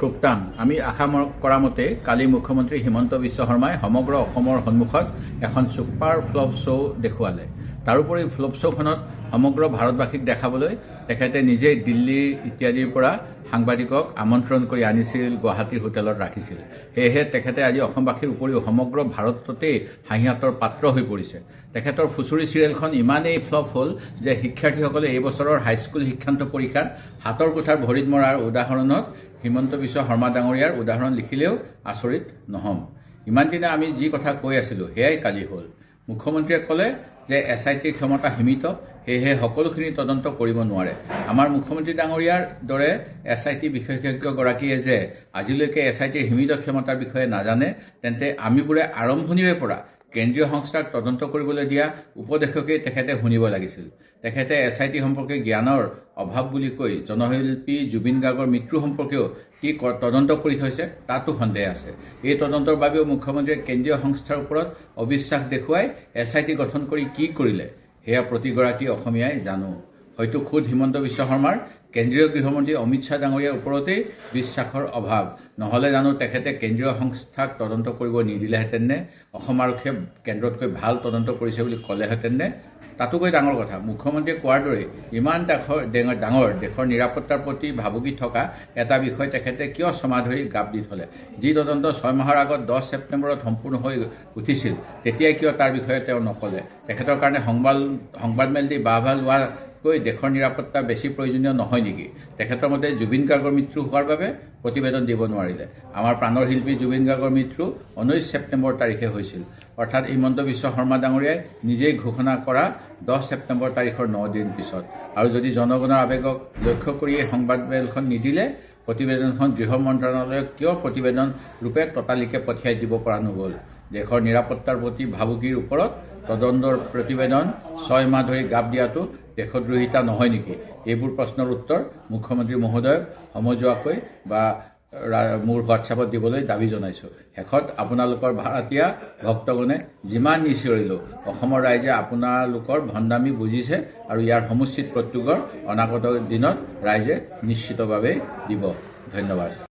খুব টান। আমি আশা কৰা মতে কালি মুখ্যমন্ত্ৰী হিমন্ত বিশ্ব শৰ্মাই সমগ্ৰ অসমৰ সন্মুখত এখন ছুপাৰ ফ্লপ শ্ব' দেখুৱালে। তাৰোপৰি ফ্লপ শ্ব'খনত সমগ্ৰ ভাৰতবাসীক দেখাবলৈ তেখেতে নিজেই দিল্লী ইত্যাদিৰ পৰা সাংবাদিকক আমন্ত্ৰণ কৰি আনিছিল, গুৱাহাটীৰ হোটেলত ৰাখিছিল। সেয়েহে তেখেতে আজি অসমবাসীৰ উপৰিও সমগ্ৰ ভাৰততেই হাঁহিয়াতৰ পাত্ৰ হৈ পৰিছে। তেখেতৰ ফুচুৰি চিৰিয়েলখন ইমানেই ফ্লপ হ'ল যে শিক্ষাৰ্থীসকলে এই বছৰৰ হাইস্কুল শিক্ষান্ত পৰীক্ষাত হাতৰ কোঠাৰ ভৰিত মৰাৰ উদাহৰণত হিমন্ত বিশ্ব শৰ্মা ডাঙৰীয়াৰ উদাহৰণ লিখিলেও আচৰিত নহ'ম। ইমান দিনে আমি যি কথা কৈ আছিলোঁ সেয়াই কালি হ'ল। মুখ্যমন্ত্ৰীয়ে ক'লে যে SITৰ ক্ষমতা সীমিত, সেয়েহে সকলোখিনি তদন্ত কৰিব নোৱাৰে। আমাৰ মুখ্যমন্ত্ৰী ডাঙৰীয়াৰ দৰে SIT বিশেষজ্ঞগৰাকীয়ে যে আজিলৈকে SITৰ সীমিত ক্ষমতাৰ বিষয়ে নাজানে, তেন্তে আমিবোৰে আৰম্ভণিৰে পৰা কেন্দ্ৰীয় সংস্থাক তদন্ত কৰিবলৈ দিয়া উপদেশকেই তেখেতে শুনিব লাগিছিল। তেখেতে SIT সম্পৰ্কে জ্ঞানৰ অভাৱ বুলি কৈ জনশিল্পী জুবিন গাৰ্গৰ মৃত্যু সম্পৰ্কেও কি তদন্ত কৰি থৈছে তাতো সন্দেহ আছে। এই তদন্তৰ বাবেও মুখ্যমন্ত্ৰীয়ে কেন্দ্ৰীয় সংস্থাৰ ওপৰত অবিশ্বাস দেখুৱাই SIT গঠন কৰি কি কৰিলে সেয়া প্ৰতিগৰাকী অসমীয়াই জানো। হয়তো খোদ হিমন্ত বিশ্ব শৰ্মাৰ কেন্দ্ৰীয় গৃহমন্ত্ৰী অমিত শ্বাহ ডাঙৰীয়াৰ ওপৰতেই বিশ্বাসৰ অভাৱ। নহ'লে জানো তেখেতে কেন্দ্ৰীয় সংস্থাক তদন্ত কৰিব নিদিলেহেঁতেন নে? অসম আৰক্ষীয়ে কেন্দ্ৰতকৈ ভাল তদন্ত কৰিছে বুলি ক'লেহেঁতেন নে? তাতোকৈ ডাঙৰ কথা, মুখ্যমন্ত্ৰীয়ে কোৱাৰ দৰে ইমান ডাঙৰ দেশৰ নিৰাপত্তাৰ প্ৰতি ভাবুকি থকা এটা বিষয় তেখেতে কিয় ছমাহ ধৰি গাপ দি থলে? যি তদন্ত 6 মাহৰ আগত 10 ছেপ্টেম্বৰত সম্পূৰ্ণ হৈ উঠিছিল, তেতিয়াই কিয় তাৰ বিষয়ে তেওঁ নক'লে? তেখেতৰ কাৰণে সংবাদমেল দি বাহ লোৱাকৈ দেশৰ নিৰাপত্তা বেছি প্ৰয়োজনীয় নহয় নেকি? তেখেতৰ মতে জুবিন গাৰ্গৰ মৃত্যু হোৱাৰ বাবে প্ৰতিবেদন দিব নোৱাৰিলে। আমাৰ প্ৰাণৰ শিল্পী জুবিন গাৰ্গৰ মৃত্যু 19 ছেপ্টেম্বৰ তাৰিখে হৈছিল, অৰ্থাৎ হিমন্ত বিশ্ব শৰ্মা ডাঙৰীয়াই নিজেই ঘোষণা কৰা 10 ছেপ্টেম্বৰ তাৰিখৰ 9 দিন পিছত। আৰু যদি জনগণৰ আৱেগক লক্ষ্য কৰিয়ে সংবাদমেলখন নিদিলে, প্ৰতিবেদনখন গৃহ মন্ত্ৰালয়ক কিয় প্ৰতিবেদন ৰূপে ততালিকে পঠিয়াই দিব পৰা নগ'ল? দেশৰ নিৰাপত্তাৰ প্ৰতি ভাবুকিৰ ওপৰত তদন্তৰ প্ৰতিবেদন 6 মাহ ধৰি গাপ দিয়াটো দেশদ্ৰোহিতা নহয় নেকি? এইবোৰ প্ৰশ্নৰ উত্তৰ মুখ্যমন্ত্ৰী মহোদয়ক সমজুৱাকৈ বা মোৰ হোৱাটছএপত দিবলৈ দাবী জনাইছোঁ। শেষত আপোনালোকৰ ভাড়াতীয়া ভক্তগণে যিমান নিচিঞৰিলেও অসমৰ ৰাইজে আপোনালোকৰ ভণ্ডামি বুজিছে আৰু ইয়াৰ সমুচিত প্ৰত্যুত্তৰ অনাগত দিনত ৰাইজে নিশ্চিতভাৱে দিব। ধন্যবাদ।